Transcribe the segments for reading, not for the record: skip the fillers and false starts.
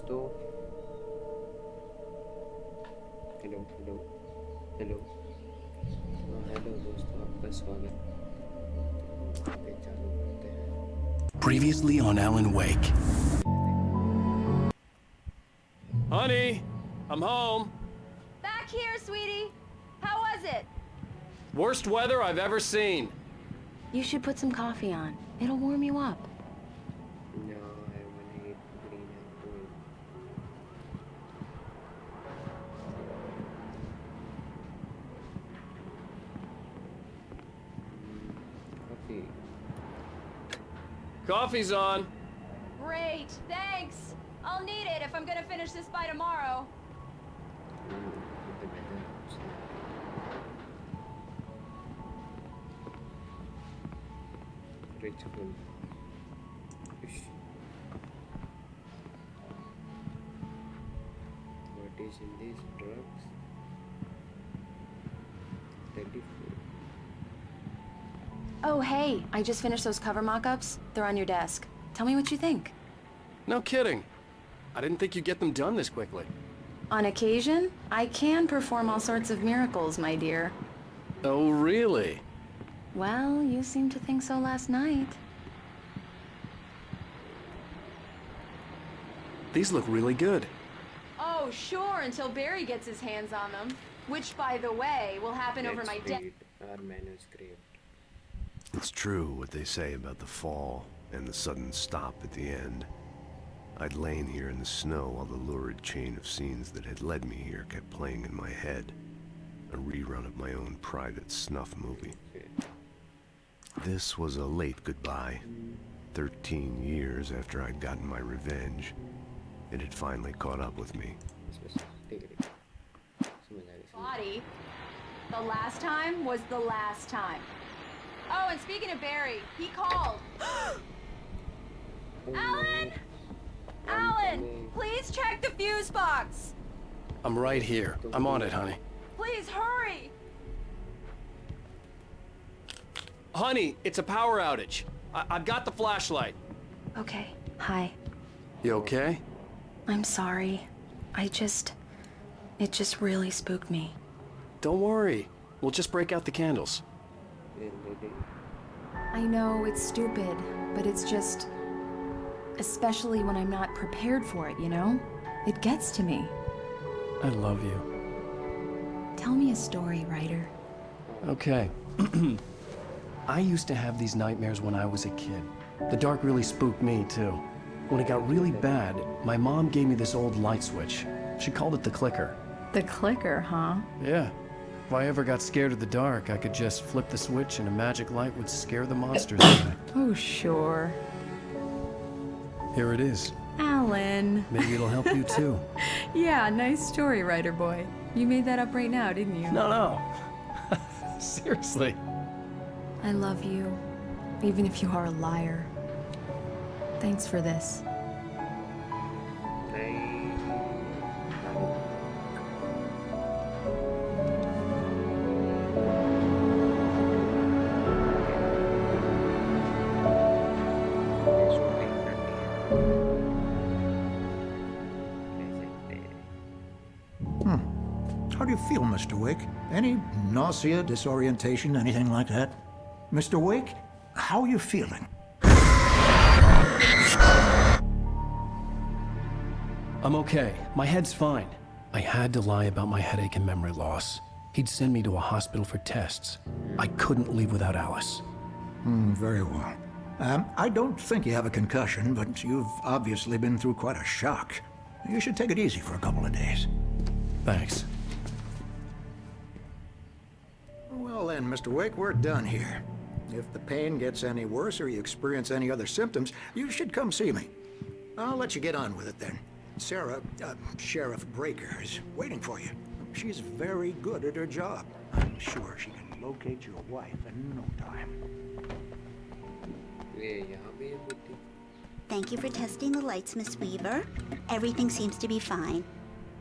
दोस्तों hello hello hello hello दोस्तों आपका स्वागत आगे चालू करते हैं Previously on Alan Wake. Honey, I'm home. Back here, sweetie. How was it? Worst weather I've ever seen. You should put some coffee on. It'll warm you up. no I want to eat green apple coffee Coffee's on. Great, thanks. I'll need it if I'm gonna finish this by tomorrow. with the weather ritual Ish. What is in these drugs? Telephone. Oh, hey, I just finished those cover mock-ups. They're on your desk. Tell me what you think. No kidding. I didn't think you'd get them done this quickly. On occasion, I can perform all sorts of miracles, my dear. Oh, really? Well, you seemed to think so last night. These look really good. Oh, sure, until Barry gets his hands on them. Which, by the way, will happen over Let's my dead. read our manuscript. It's true what they say about the fall and the sudden stop at the end. I'd lain here in the snow while the lurid chain of scenes that had led me here kept playing in my head. A rerun of my own private snuff movie. Okay. This was a late goodbye. 13 years after I'd gotten my revenge, it had finally caught up with me. Take it. समझ आ गई, समझ आ Body. The last time was the last time. Oh, and speaking of Barry, he called. गई. Alan! I'm Alan, coming. please check the fuse box. I'm right here. I'm on it, honey. Please hurry. Honey, it's a power outage. I've got the flashlight. Okay. Hi. You okay? I'm sorry. It just really spooked me. Don't worry. We'll just break out the candles. Ready? I know it's stupid, but it's just... Especially when I'm not prepared for it, you know? It gets to me. I love you. Tell me a story, writer. Okay. I used to have these nightmares when I was a kid. The dark really spooked me, too. When it got really bad, my mom gave me this old light switch. She called it the clicker. The clicker, huh? Yeah. If I ever got scared of the dark, I could just flip the switch and a magic light would scare the monsters away. Oh, sure. Here it is. Alan. Maybe it'll help you, too. Yeah, nice story, writer boy. You made that up right now, didn't you? No. Seriously. I love you, even if you are a liar. Thanks for this. How do you feel, Mr. Wake? Any nausea, disorientation, anything like that? Mr. Wake, how are you feeling? I'm okay. My head's fine. I had to lie about my headache and memory loss. He'd send me to a hospital for tests. I couldn't leave without Alice. Very well. I don't think you have a concussion, but you've obviously been through quite a shock. You should take it easy for a couple of days. Thanks. Well then, Mr. Wake, we're done here. If the pain gets any worse or you experience any other symptoms, you should come see me. I'll let you get on with it then. Sarah, Sheriff Breaker, is waiting for you. She's very good at her job. I'm sure she can locate your wife in no time. ये यहाँ भी है बुद्धि. Thank you for testing the lights, Miss Weaver. Everything seems to be fine.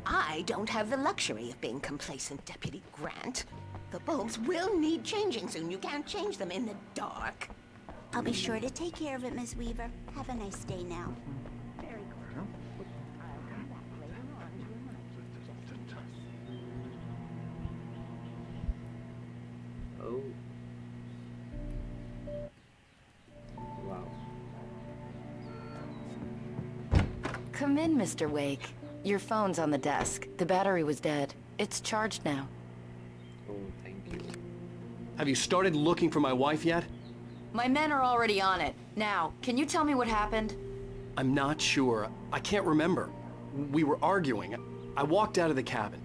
I don't have the luxury of being complacent, Deputy Grant. The bulbs will need changing soon. You can't change them in the dark. I'll be sure to take care of it, Miss Weaver. Have a nice day now. Very good. Oh. Wow. Come in, Mr. Wake. Your phone's on the desk. The battery was dead. It's charged now. Oh, thank you. Have you started looking for my wife yet? My men are already on it. Now, can you tell me what happened? I'm not sure. I can't remember. We were arguing. I walked out of the cabin.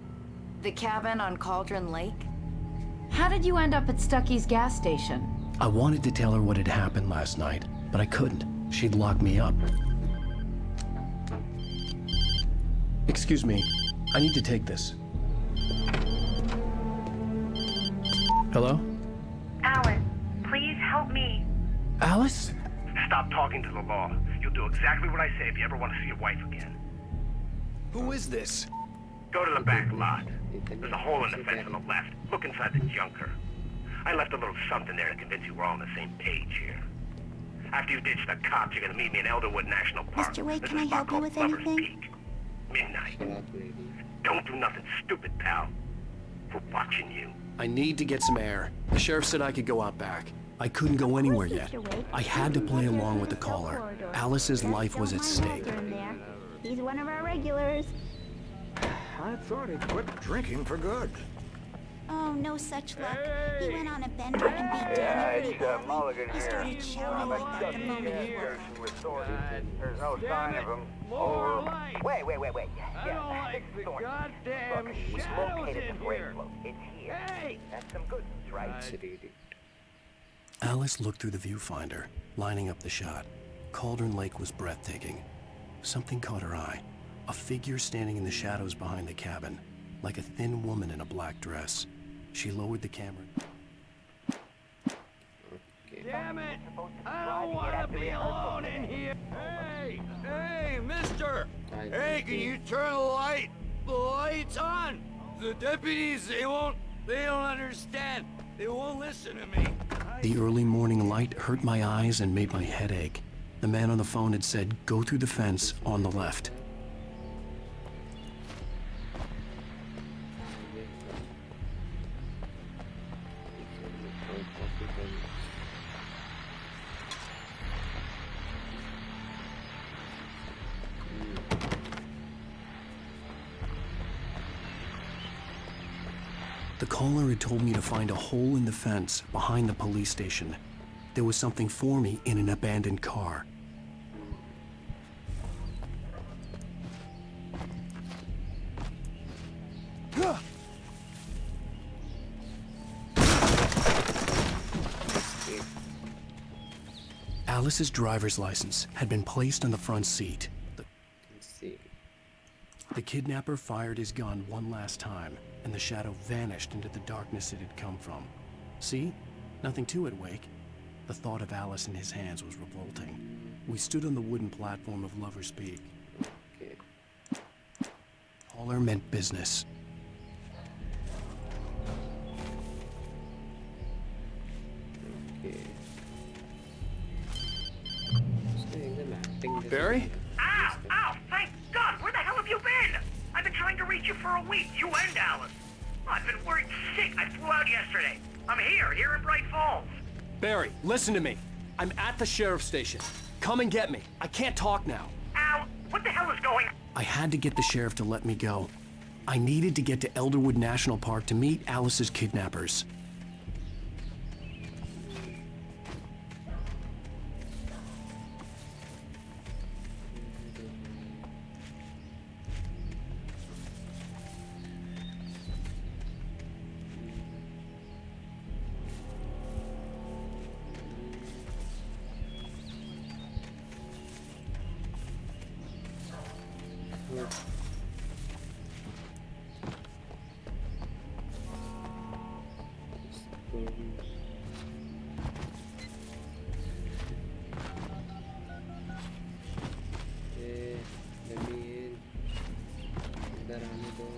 The cabin on Cauldron Lake? How did you end up at Stucky's gas station? I wanted to tell her what had happened last night, but I couldn't. She'd lock me up. Excuse me. I need to take this. Hello? Alice, please help me. Alice? Stop talking to the law. You'll do exactly what I say if you ever want to see your wife again. Who is this? Go to the back lot. There's a hole in the fence on the left. Look inside the junker. I left a little something there to convince you we're all on the same page here. After you ditch the cops, you're gonna meet me in Elderwood National Park. Mr. Wake, There's can a I spot help you called with Lover's anything? Peak. Midnight. Shut up, lady. Don't do nothing stupid, pal. We're watching you. I need to get some air. The sheriff said I could go out back. I couldn't go anywhere yet. I had to play along with the caller. Alice's life was at stake. He's one of our regulars. I thought he'd quit drinking for good. Oh, no such luck. He went on a bender and beat Danny pretty badly. He started shouting like that the moment he woke. There's no sign of him. Over. Wait. Yeah. Goddamn look, we located the grave float. It's here. Hey! That's some good news, right? Let's read it. Alice looked through the viewfinder, lining up the shot. Cauldron Lake was breathtaking. Something caught her eye. A figure standing in the shadows behind the cabin, like a thin woman in a black dress. She lowered the camera. Okay. Damn it! I don't want to be alone in here. Hey, mister! Hey, can you turn the lights on? The deputies, they don't understand. They won't listen to me. The early morning light hurt my eyes and made my head ache. The man on the phone had said, go through the fence on the left. The caller had told me to find a hole in the fence behind the police station. There was something for me in an abandoned car. Alice's driver's license had been placed on the front seat. Let's see. The kidnapper fired his gun one last time, and the shadow vanished into the darkness it had come from. See? Nothing to it, Wake. The thought of Alice in his hands was revolting. We stood on the wooden platform of Lover's Peak. Okay. Caller meant business. Okay. Staying the mapping. Barry? Ow! Thank God! Where the hell have you been? I've been trying to reach you for a week, you and Alice. I've been worried sick. I flew out yesterday. I'm here in Bright Falls. Barry, listen to me. I'm at the sheriff's station. Come and get me. I can't talk now. Al, what the hell is going on? I had to get the sheriff to let me go. I needed to get to Elderwood National Park to meet Alice's kidnappers. Let me in. इधर आने दो.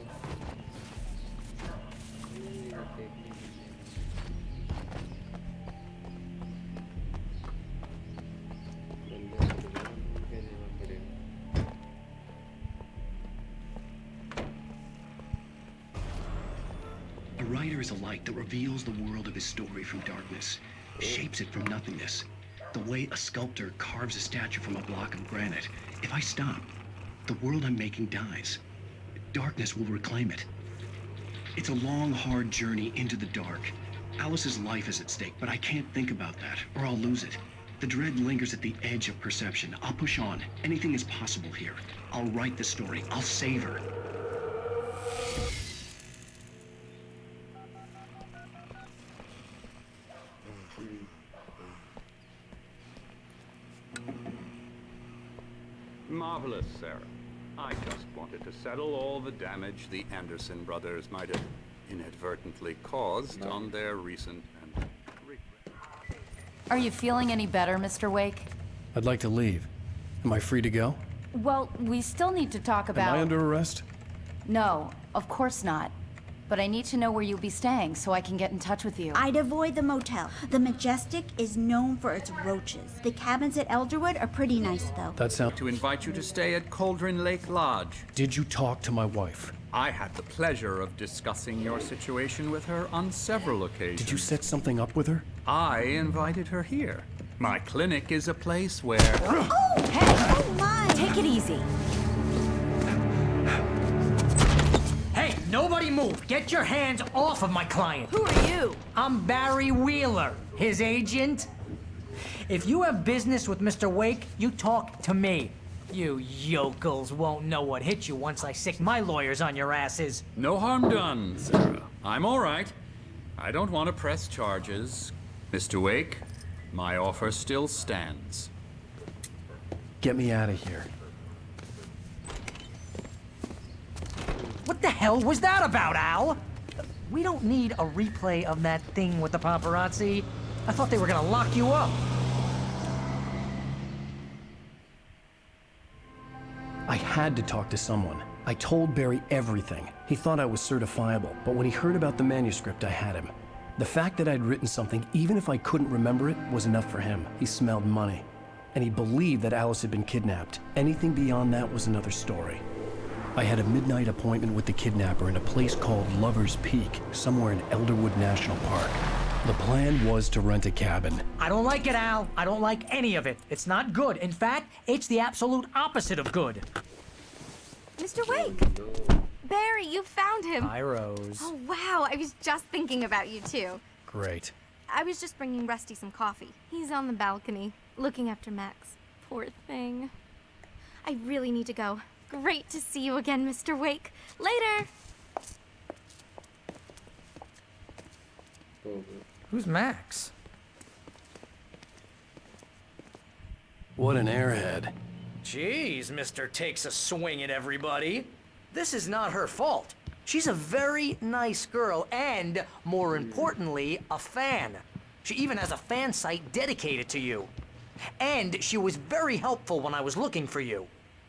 is a light that reveals the world of his story from darkness, shapes it from nothingness. The way a sculptor carves a statue from a block of granite. If I stop, the world I'm making dies. Darkness will reclaim it. It's a long, hard journey into the dark. Alice's life is at stake, but I can't think about that, or I'll lose it. The dread lingers at the edge of perception. I'll push on. Anything is possible here. I'll write the story. I'll save her. Marvelous, Sarah. I just wanted to settle all the damage the Anderson brothers might have inadvertently caused on their recent and... Are you feeling any better, Mr. Wake? I'd like to leave. Am I free to go? Well, we still need to talk about... Am I under arrest? No, of course not. But I need to know where you'll be staying so I can get in touch with you. I'd avoid the motel. The Majestic is known for its roaches. The cabins at Elderwood are pretty nice, though. That sounds... To invite you to stay at Cauldron Lake Lodge. Did you talk to my wife? I had the pleasure of discussing your situation with her on several occasions. Did you set something up with her? I invited her here. My clinic is a place where... Oh! Hey! Oh, my! Take it easy. Hey, nobody move! Get your hands off of my client! Who are you? I'm Barry Wheeler, his agent. If you have business with Mr. Wake, you talk to me. You yokels won't know what hit you once I sick my lawyers on your asses. No harm done, Sarah. I'm all right. I don't want to press charges. Mr. Wake, my offer still stands. Get me out of here. What the hell was that about, Al? We don't need a replay of that thing with the paparazzi. I thought they were gonna lock you up. I had to talk to someone. I told Barry everything. He thought I was certifiable, but when he heard about the manuscript, I had him. The fact that I'd written something, even if I couldn't remember it, was enough for him. He smelled money. And he believed that Alice had been kidnapped. Anything beyond that was another story. I had a midnight appointment with the kidnapper in a place called Lover's Peak, somewhere in Elderwood National Park. The plan was to rent a cabin. I don't like it, Al. I don't like any of it. It's not good. In fact, it's the absolute opposite of good. Mr. Wake! Barry, you found him! Hi, Rose. Oh, wow. I was just thinking about you, too. Great. I was just bringing Rusty some coffee. He's on the balcony, looking after Max. Poor thing. I really need to go. Great to see you again, Mr. Wake. Later! Who's Max? What an airhead. Jeez, Mr. Takes a swing at everybody. This is not her fault. She's a very nice girl and, more importantly, a fan. She even has a fan site dedicated to you. And she was very helpful when I was looking for you.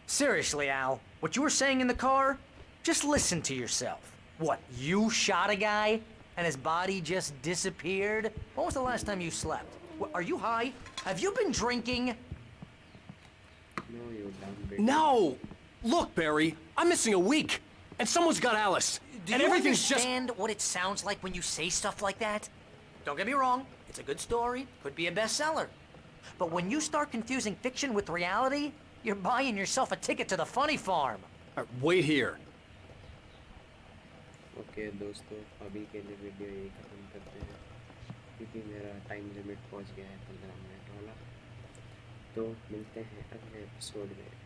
Seriously, Al, what you were saying in the car? Just listen to yourself. What, you shot a guy and his body just disappeared? When was the last time you slept? What, are you high? Have you been drinking? No! Look, Barry, I'm missing a week, and someone's got Alice. Do and you everything's understand what it sounds like when you say stuff like that? Don't get me wrong, it's a good story, could be a bestseller. But when you start confusing fiction with reality, you're buying yourself a ticket to the funny farm. Wait here. Okay दोस्तों, अभी के लिए video यही खत्म करते हैं क्योंकि मेरा टाइम लिमिट पहुंच गया है 15 मिनट वाला। तो मिलते हैं अगले एपिसोड में।